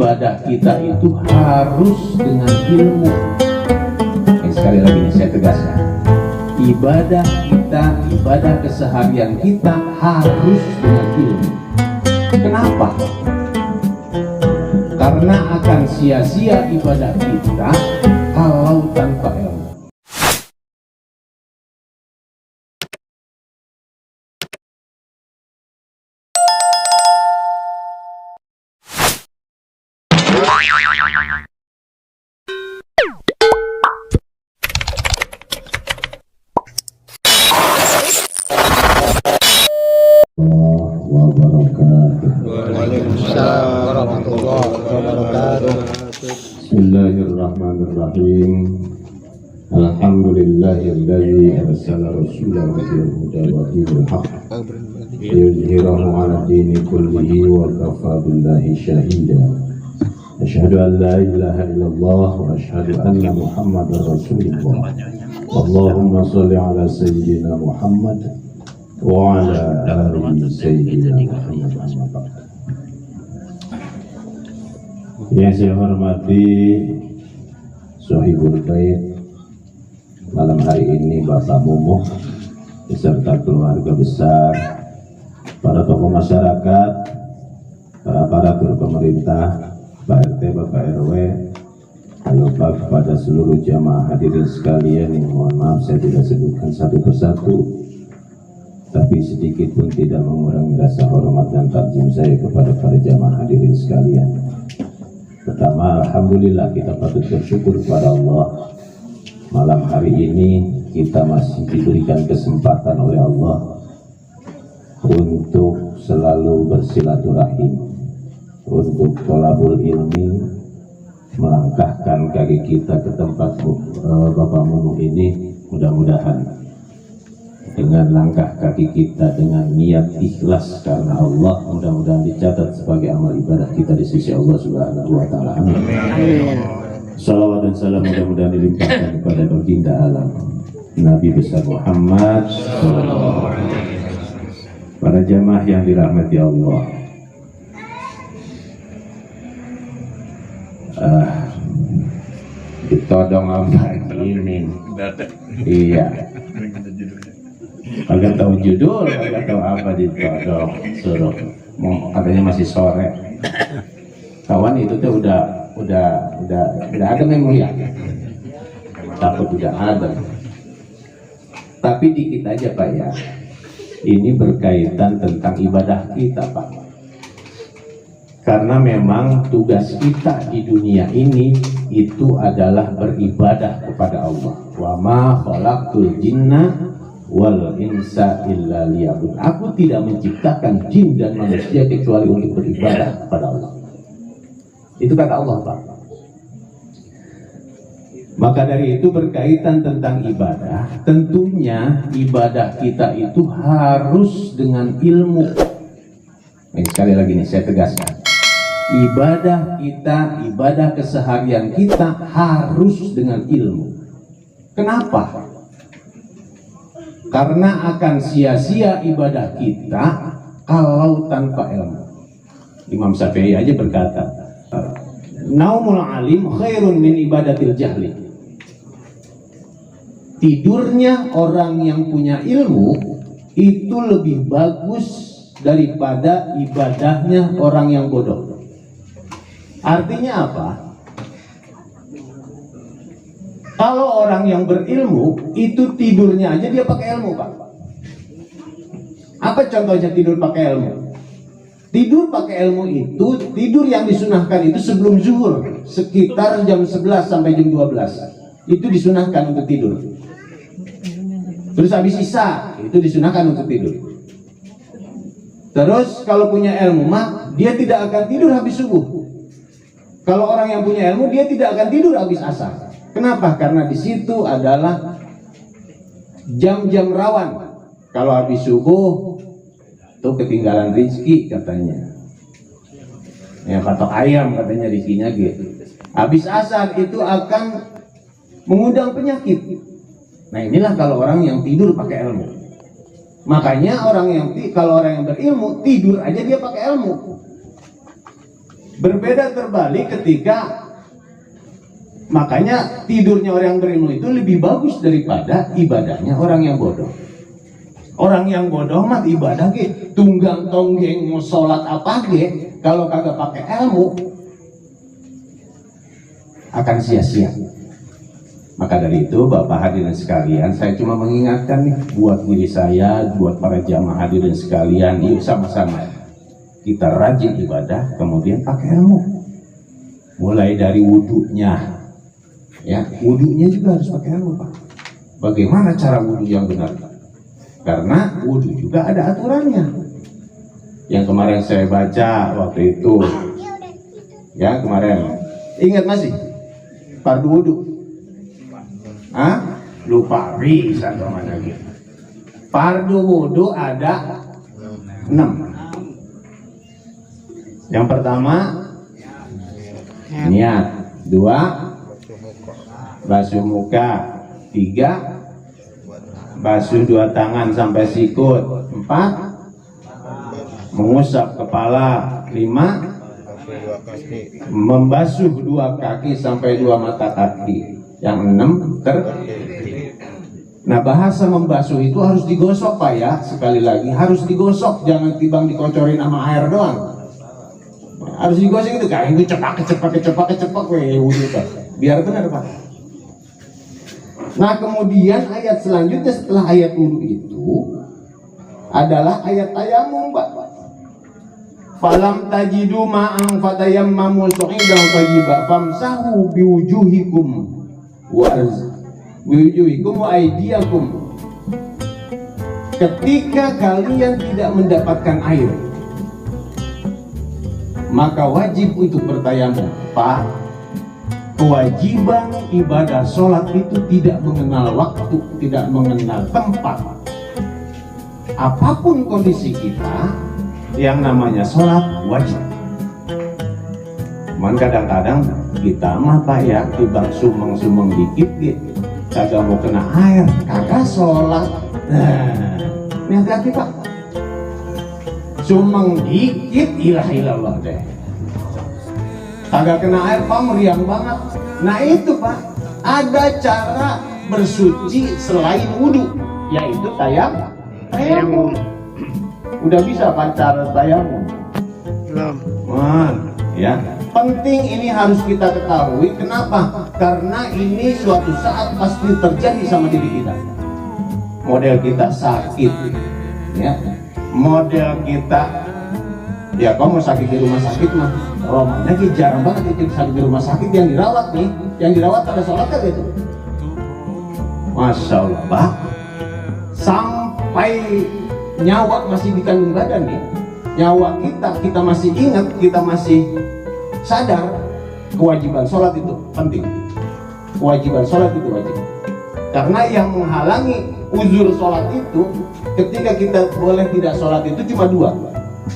ibadah kita itu harus dengan ilmu. Sekali lagi nih saya tegaskan, ibadah kita, ibadah keseharian kita harus dengan ilmu. Kenapa? Karena akan sia-sia ibadah kita kalau tanpa ilmu. Waalaikumsalam warahmatullahi wabarakatuh. Bismillahirrahmanirrahim. Alhamdulillahilladzi arsala rasulahu bil huda wa dinil haqq liyuzhirahu 'ala dini kullihi wa kafa billahi shahida. Asyhadu an la ilaha illallah wa asyhadu anna Muhammadar Rasulullah. Allahumma shalli 'ala sayyidina Muhammad wa 'ala ali sayyidina Muhammad. Yang saya hormati Sohibul Bait, malam hari ini Bapak Mumu beserta keluarga besar, para tokoh masyarakat, para aparatur pemerintah, Pak RT, Bapak RW, lupa kepada seluruh jamaah hadirin sekalian yang mohon maaf saya tidak sebutkan satu persatu, tapi sedikit pun tidak mengurangi rasa hormat dan takzim saya kepada para jamaah hadirin sekalian. Pertama, alhamdulillah kita patut bersyukur kepada Allah. Malam hari ini kita masih diberikan kesempatan oleh Allah untuk selalu bersilaturahim, untuk thalabul ilmi, melangkahkan kaki kita ke tempat Bapak Mumu ini. Mudah-mudahan dengan langkah kaki kita dengan niat ikhlas karena Allah, mudah-mudahan dicatat sebagai amal ibadah kita di sisi Allah Subhanahu wa taala. Amin. Salawat dan salam mudah-mudahan dilimpahkan kepada baginda alam Nabi besar Muhammad sallallahu alaihi wasallam. Para jamaah yang dirahmati Allah, ditodong apa ini? Iya. Kagak tahu judul, kagak tahu apa ditodong, suruh katanya masih sore. Kawan itu tuh udah ada memori ya, takut udah ada. Tapi dikit aja Pak ya, ini berkaitan tentang ibadah kita Pak. Karena memang tugas kita di dunia ini itu adalah beribadah kepada Allah. Wa ma khalaqtul jinna wal insa illa liya'budun. Aku tidak menciptakan jin dan manusia kecuali untuk beribadah kepada Allah. Itu kata Allah Pak. Maka dari itu berkaitan tentang ibadah, tentunya ibadah kita itu harus dengan ilmu. Ini sekali lagi nih saya tegaskan, ibadah kita, ibadah keseharian kita harus dengan ilmu. Kenapa? Karena akan sia-sia ibadah kita kalau tanpa ilmu. Imam Syafi'i aja berkata, naumul alim khairun min ibadatil jahli. Tidurnya orang yang punya ilmu itu lebih bagus daripada ibadahnya orang yang bodoh. Artinya apa? Kalau orang yang berilmu itu tidurnya aja dia pakai ilmu Pak. Apa contohnya tidur pakai ilmu? Tidur pakai ilmu itu, tidur yang disunahkan itu sebelum zuhur, sekitar jam 11 sampai jam 12. Itu disunahkan untuk tidur. Terus habis isya, itu disunahkan untuk tidur. Terus kalau punya ilmu mah, dia tidak akan tidur habis subuh. Kalau orang yang punya ilmu, dia tidak akan tidur habis asar. Kenapa? Karena di situ adalah jam-jam rawan. Kalau habis subuh itu ketinggalan rezeki katanya. Ya patok ayam katanya rezekinya gitu. Habis asar itu akan mengundang penyakit. Nah inilah kalau orang yang tidur pakai ilmu. Makanya kalau orang yang berilmu tidur aja dia pakai ilmu. Berbeda terbalik ketika makanya tidurnya orang yang berilmu itu lebih bagus daripada ibadahnya orang yang bodoh. Orang yang bodoh mah ibadah ge tunggang tonggeng mau sholat apa ge kalau kagak pakai ilmu akan sia-sia. Maka dari itu Bapak hadirin sekalian, saya cuma mengingatkan nih buat diri saya, buat para jamaah hadirin sekalian, yuk sama-sama kita rajin ibadah, kemudian pakai ilmu. Mulai dari wudunya, ya wudunya juga harus pakai ilmu Pak. Bagaimana cara wudu yang benar? Karena wudu juga ada aturannya. Yang kemarin saya baca waktu itu, ya kemarin, ingat masih? Fardu wudu. Hah? Lupa bisa mana gitu. Fardu wudu ada 6. Yang pertama niat, 2 basuh muka, 3 basuh 2 tangan sampai sikut, 4 mengusap kepala, 5 membasuh 2 kaki sampai 2 mata kaki, yang 6 Nah bahasa membasuh itu harus digosok Pak ya, sekali lagi harus digosok, jangan timbang dikocorin sama air doang. Harus digosok itu kan, itu cepak biar benar Pak. Nah kemudian ayat selanjutnya setelah ayat wudu itu adalah ayat tayamum Pak. Falam tajidu ma'ang fatayammamu su'idan thayyiban famsahu biwujuhikum wa aydiyakum. Ketika kalian tidak mendapatkan air, maka wajib untuk bertayamum Pak. Kewajiban ibadah sholat itu tidak mengenal waktu, tidak mengenal tempat. Apapun kondisi kita, yang namanya sholat wajib. Cuman kadang-kadang kita mah Pak ya, tiba sumeng-sumeng dikit gitu, kagak mau kena air, kagak sholat. Nah, ini hati-hati Pak. Sumeng dikit, ilah deh. Kagak kena air Pak, meriang banget. Nah itu Pak, ada cara bersuci selain wudhu, yaitu tayamum. Udah bisa Pak cara tayamum? Belum. Ya. Penting ini harus kita ketahui. Kenapa? Karena ini suatu saat pasti terjadi sama diri kita. Model kita sakit, ya. Model kita, ya kamu sakit di rumah sakit mah romanya jarang banget itu sakit di rumah sakit yang dirawat nih, yang dirawat pada sholat kan itu. Masya Allah Pak, sampai nyawa masih di kandung badan nih, nyawa kita masih ingat, kita masih sadar, kewajiban sholat itu penting. Kewajiban sholat itu wajib. Karena yang menghalangi uzur sholat itu, ketika kita boleh tidak sholat itu cuma 2.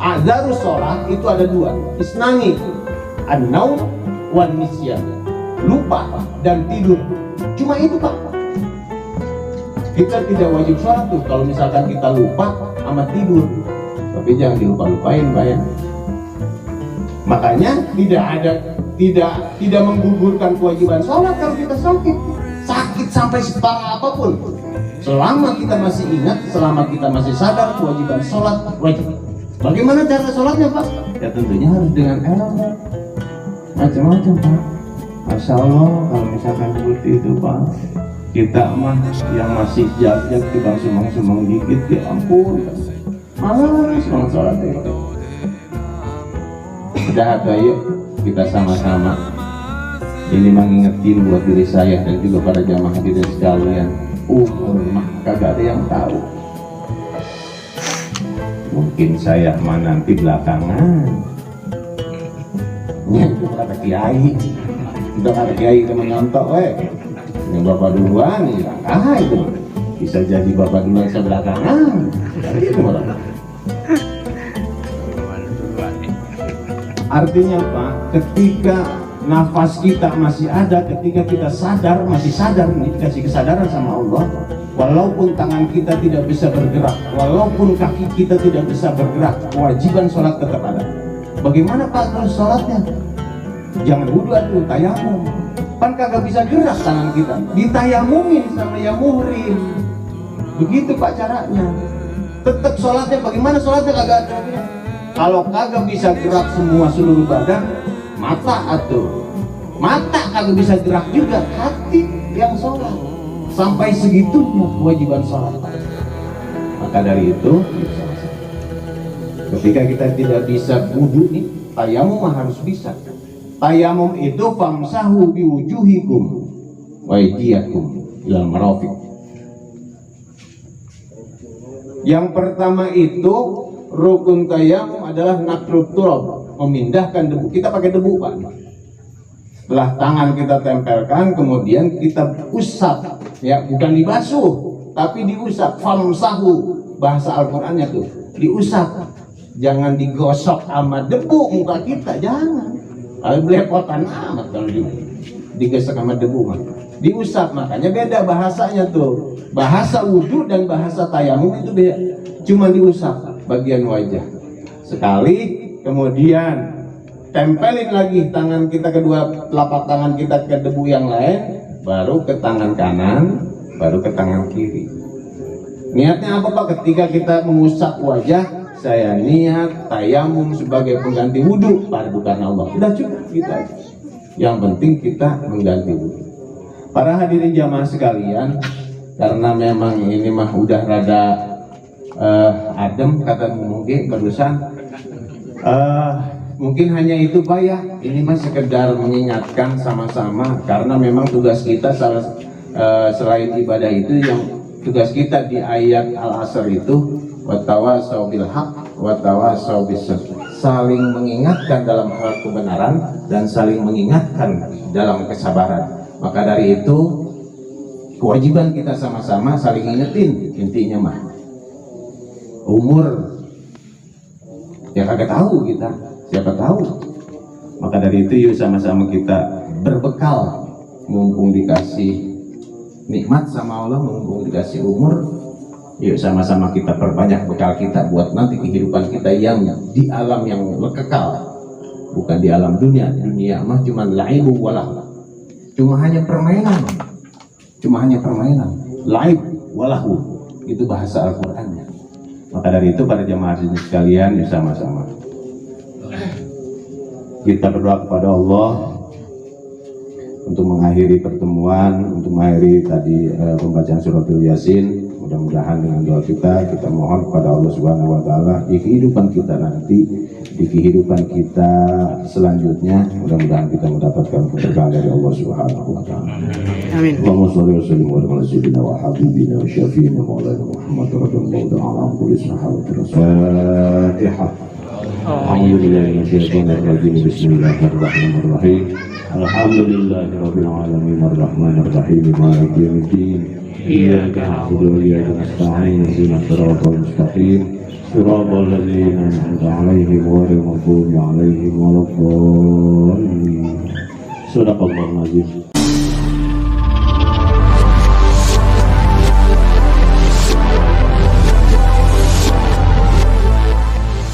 Adzarus sholat itu ada 2, isnani, an-naum wan nisyan, lupa dan tidur. Cuma itu Pak. Kita tidak wajib sholat tuh kalau misalkan kita lupa sama tidur. Tapi jangan dilupa-lupain Pak ya. Makanya tidak menggugurkan kewajiban sholat kalau kita sakit sampai separah apapun. Selama kita masih ingat, selama kita masih sadar, kewajiban sholat wajib. Bagaimana cara sholatnya Pak? Ya tentunya harus dengan ilmu. Macam-macam Pak. Masya Allah kalau misalkan seperti itu Pak, kita mah yang masih jajak tiba sumeng-sumeng dikit, ya ampun, malas banget sholatnya. Udah ayo kita sama-sama ini mengingetin buat diri saya dan juga para jamaah hadirin sekalian, umur mah kagak ada yang tahu. Mungkin saya mah nanti belakangan. Ya itu kata kiai, kita menyontok yang bapak duluan nih langkah itu bisa jadi bapak duluan sebelakangan. Artinya Pak, ketika nafas kita masih ada, ketika kita sadar, masih sadar nih, dikasih kesadaran sama Allah, walaupun tangan kita tidak bisa bergerak, walaupun kaki kita tidak bisa bergerak, kewajiban sholat tetap ada. Bagaimana Pak terus sholatnya? Jangan wudhu atuh, tayamum. Kan kagak bisa gerak tangan kita, ditayamumin sama yang muhrim. Begitu Pak caranya. Tetap sholatnya, bagaimana sholatnya kagak ada. Kalau kagak bisa gerak semua seluruh badan, mata atuh. Mata kagak bisa gerak juga, hati yang sholat. Sampai segitunya kewajiban sholat. Maka dari itu, ketika kita tidak bisa wudhu nih, tayamum harus bisa. Tayamum itu famsahu biwujuhikum wa aydiyakum ilal marafiq. Yang pertama itu rukun tayamum adalah nakrut turab, memindahkan debu. Kita pakai debu Pak. Setelah tangan kita tempelkan, kemudian kita usap, ya bukan dibasuh, tapi diusap. Famsahu, bahasa Al-Qur'annya tuh, diusap. Jangan digosok sama debu muka kita, jangan. Kalau belepotan amat kalau digosok sama debu mah. Diusap, makanya beda bahasanya tuh. Bahasa wudhu dan bahasa tayamum itu beda. Cuma diusap bagian wajah sekali, kemudian tempelin lagi tangan kita, kedua telapak tangan kita ke debu yang lain, baru ke tangan kanan, baru ke tangan kiri. Niatnya apa Pak? Ketika kita mengusap wajah, saya niat tayamum sebagai pengganti wudhu, fardu karena Allah. Udah cukup gitu aja. Yang penting kita mengganti wudhu. Para hadirin jamaah sekalian, karena memang ini mah udah rada adem kata mungkin barusan. Mungkin hanya itu Pak ya. Ini mah sekedar mengingatkan sama-sama, karena memang tugas kita selain ibadah itu, yang tugas kita di ayat Al-Asr itu watawasau bil haq watawasau bis sabr, saling mengingatkan dalam hal kebenaran dan saling mengingatkan dalam kesabaran. Maka dari itu kewajiban kita sama-sama saling ingetin. Intinya mah umur ya kagak tahu kita, siapa tahu. Maka dari itu yuk sama-sama kita berbekal, mumpung dikasih nikmat sama Allah, mumpung dikasih umur, yuk sama-sama kita perbanyak bekal kita buat nanti kehidupan kita yang di alam yang kekal, bukan di alam dunia. Dunia mah cuma laibu walah, cuma hanya permainan, laib walahu, itu bahasa Al-Qur'annya. Maka dari itu para jamaah sekalian, yuk sama-sama kita berdoa kepada Allah untuk mengakhiri pertemuan, untuk mengakhiri tadi pembacaan suratul Yasin. Mudah-mudahan dengan doa kita mohon kepada Allah Subhanahu wa taala di kehidupan kita nanti, di kehidupan kita selanjutnya, mudah-mudahan kita mendapatkan keberkahan dari Allah Subhanahu wa taala. Amin. Allahumma shalli wa sallim ala sayyidina wa habibina wa syafiina maulana Muhammad radhiyallahu ta'ala anhu wa sahabati Rasulullah. Alhamdulillahi minasyaitonir rajim. Bismillahirrahmanirrahim. Alhamdulillahirabbil alamin arrahmanir rahim maliki yaumiddin. Iyyaka na'budu wa iyyaka nasta'in ihdinas siratal mustaqim siratal ladzina an'amta 'alaihim ghairil maghdubi 'alaihim waladdallin. Shadaqallahul azim.